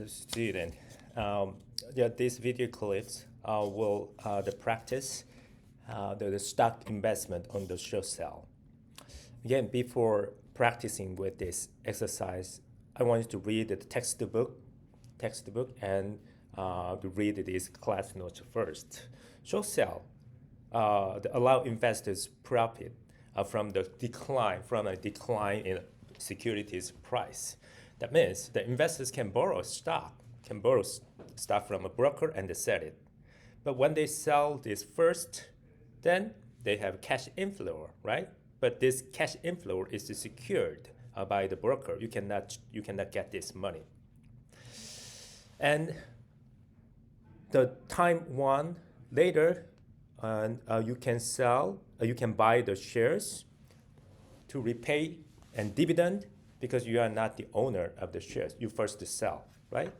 student. Um, yeah, these video clips will the practice the stock investment on the short sell. Again, before practicing with this exercise, I want you to read the textbook, and to read these class notes first. Short sell allow investors profit from a decline in securities price. That means the investors can borrow stock from a broker and sell it. But when they sell this first, then they have cash inflow, right? But this cash inflow is secured by the broker. You cannot get this money. And the time one later, and you can buy the shares to repay and dividend because you are not the owner of the shares. You first sell, right?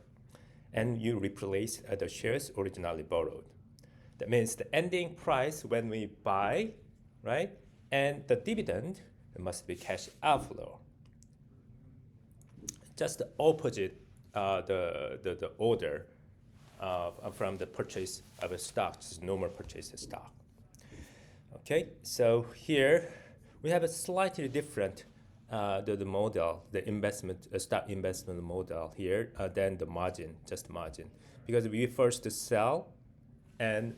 And you replace the shares originally borrowed. That means the ending price when we buy, right? And the dividend must be cash outflow. Just the opposite, the order from the purchase of a stock, just normal purchase of stock. Okay, so here we have a slightly different the model, the investment stock investment model here than the margin, just margin, because we first sell and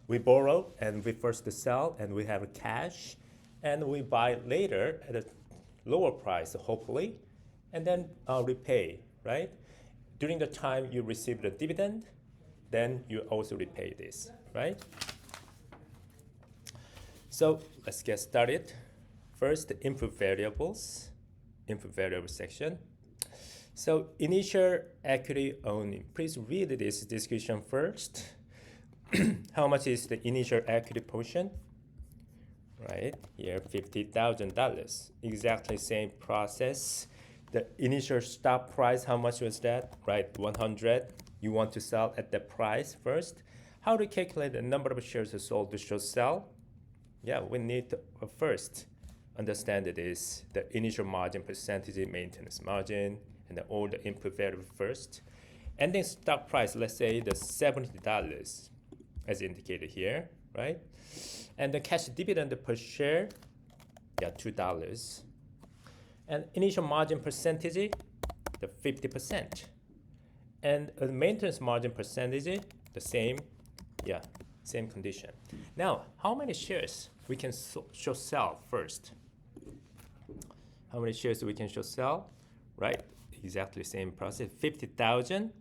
we borrow and we first sell and we have cash and we buy later at a lower price, hopefully, and then repay, right? During the time you receive the dividend, then you also repay this, right? So let's get started. First, input variables section. So initial equity owning. Please read this description first. How much is the initial equity portion? Right here, $50,000. Exactly same process. The initial stock price, how much was that? Right, 100. You want to sell at the price first. How to calculate the number of shares sold to short sell? Yeah, we need to first understand this, the initial margin percentage, maintenance margin, and all the input variable first. Ending stock price, let's say the $70 as indicated here, right? And the cash dividend per share, yeah, $2. And initial margin percentage, the 50%. And the maintenance margin percentage, the same, yeah, same condition. Now, how many shares we can short sell first? How many shares we can short sell? Right, exactly same process. 50,000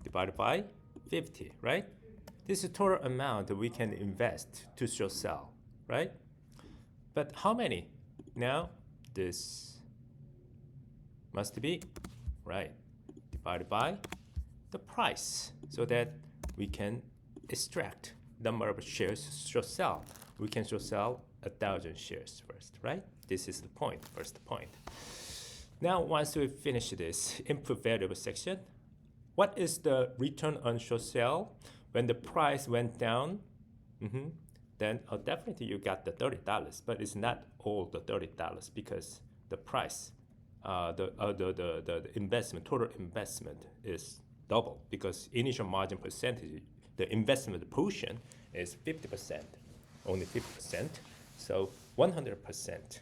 divided by 50, right? This is the total amount that we can invest to short sell, right? But how many? Now, this must be, right, divided by the price so that we can extract number of shares short sell. We can short sell 1,000 shares first, right? This is the point, first point. Now, once we finish this input variable section, what is the return on short sell when the price went down? Then definitely you got the $30, but it's not all the $30 because the price, the investment, total investment is double because initial margin percentage, the investment portion is 50%, only 50%, so 100%.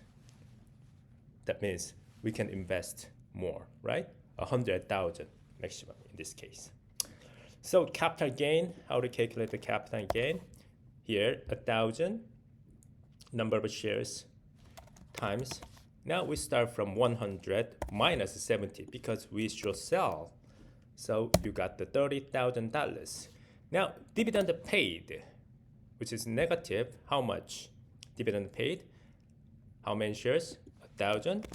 That means we can invest more, right? 100,000 maximum in this case. So capital gain, how to calculate the capital gain? Here, 1,000 number of shares times. Now we start from 100 minus 70 because we short sell. So you got the $30,000. Now dividend paid, which is negative. How much dividend paid? How many shares? 1,000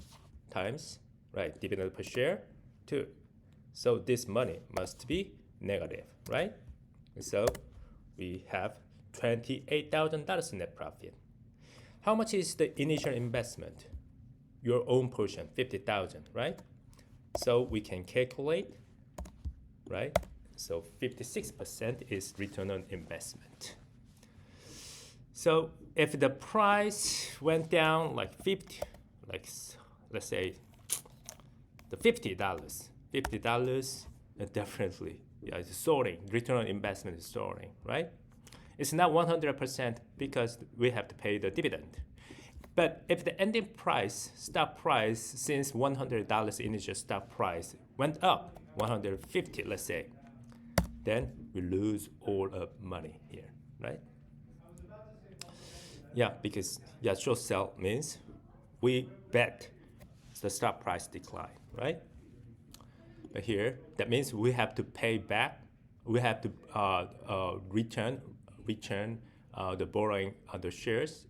times, right? Dividend per share, 2. So this money must be negative, right? So we have $28,000 net profit. How much is the initial investment? Your own portion, 50,000, right? So we can calculate, right? So 56% is return on investment. So if the price went down like 50, like let's say the $50, $50, definitely, yeah, it's soaring. Return on investment is soaring, right? It's not 100% because we have to pay the dividend. But if the ending price, stock price, since $100 initial stock price went up 150, let's say, then we lose all of money here, right? Yeah, because short sell means we bet the stock price decline, right? But here, that means we have to pay back. We have to return the borrowing the shares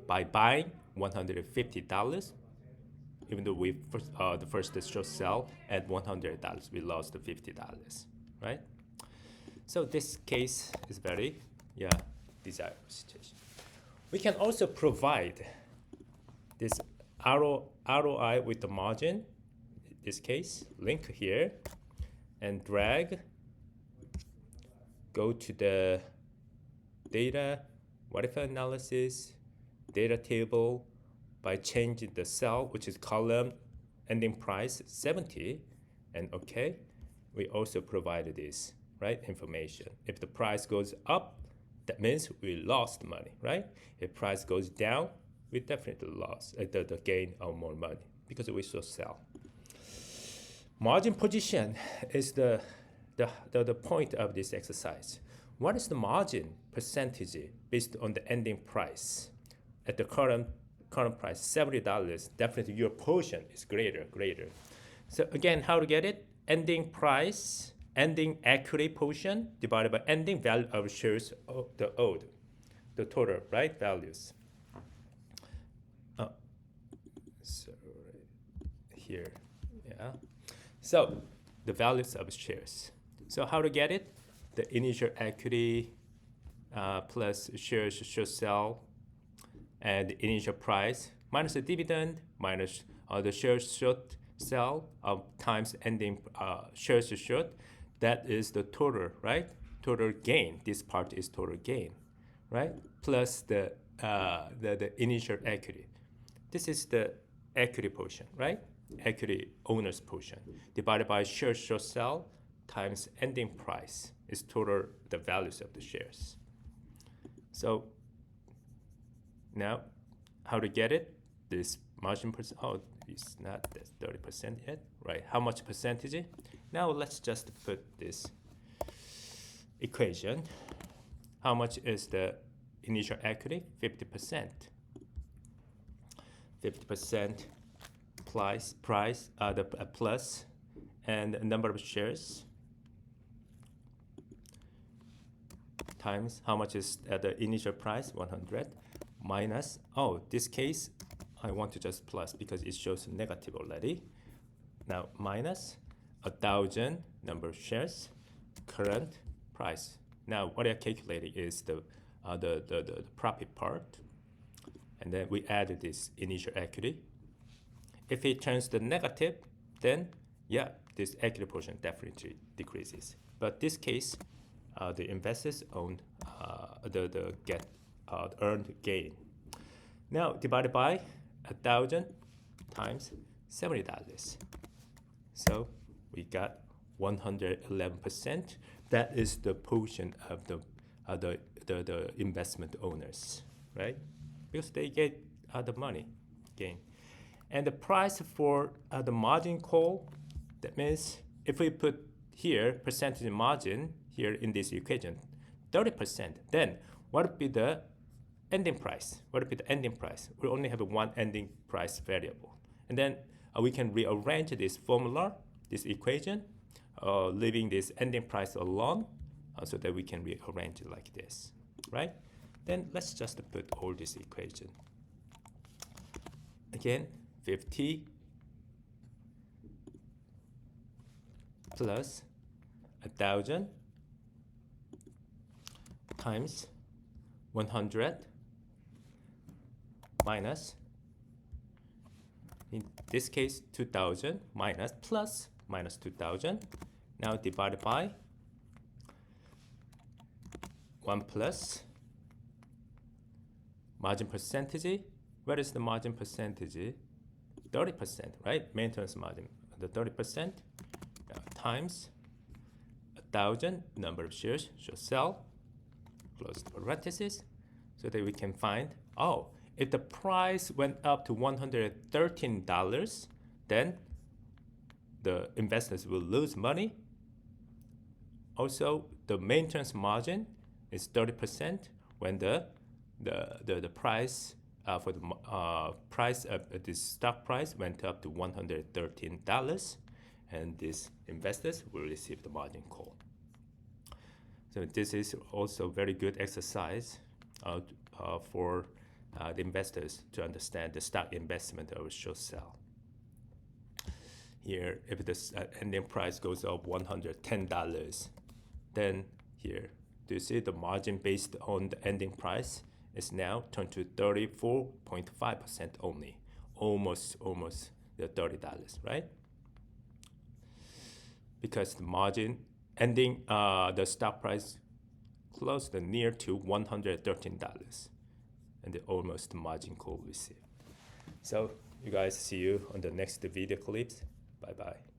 by buying $150. Even though we the first short sell at $100, we lost the $50, right? So this case is very desirable situation. We can also provide this ROI with the margin. In this case, link here and drag. Go to the data, waterfall analysis, data table by changing the cell, which is column ending price 70, and okay. We also provided this, right, information. If the price goes up, that means we lost money, right? If price goes down, we definitely lost the gain of more money because we still sell. Margin position is the point of this exercise. What is the margin percentage based on the ending price? At the current price, $70, definitely your portion is greater. So again, how to get it? Ending price, ending equity portion divided by ending value of shares of the total, right, values. So here, yeah. So the values of shares. So how to get it? The initial equity plus shares short sell and the initial price minus the dividend minus the shares short sell times ending shares short. That is the total, right? Total gain. This part is total gain, right? Plus the initial equity. This is the equity portion, right? Equity owner's portion divided by shares short sell times ending price is total the values of the shares. So now how to get it? This margin percent, it's not 30% yet, right? How much percentage? Now let's just put this equation. How much is the initial equity? 50%. 50% price, the plus and number of shares times how much is the initial price, 100, minus, this case, I want to just plus because it shows negative already. Now minus 1,000 number of shares, current price. Now what I'm calculating is the profit part, and then we added this initial equity. If it turns to negative, then this equity portion definitely decreases. But this case, the investors own get earned gain. Now divided by 1,000 times $70. So we got 111%. That is the portion of the investment owners, right? Because they get the money gain. And the price for the margin call, that means if we put here percentage margin here in this equation, 30%, then what would be the ending price? What would be the ending price? We only have one ending price variable. And then we can rearrange this formula, this equation, leaving this ending price alone so that we can rearrange it like this, right? Then let's just put all this equation. Again, 50 plus 1,000 times 100 minus, in this case, 2,000 minus plus minus 2,000. Now divided by 1 plus margin percentage. What is the margin percentage? 30%, right? Maintenance margin, the 30%. times 1,000 number of shares shall sell, close the parentheses, so that we can find, oh, if the price went up to $113, then the investors will lose money. Also, the maintenance margin is 30% when the price for the price of this stock price went up to $113, and these investors will receive the margin call. So this is also very good exercise for the investors to understand the stock investment of a short sell. Here, if the ending price goes up $110, then here, do you see the margin based on the ending price is now turned to 34.5% only, almost the $30, right? Because the margin ending, the stock price closed near to $113, and the almost margin call received. So you guys, see you on the next video clips. Bye bye.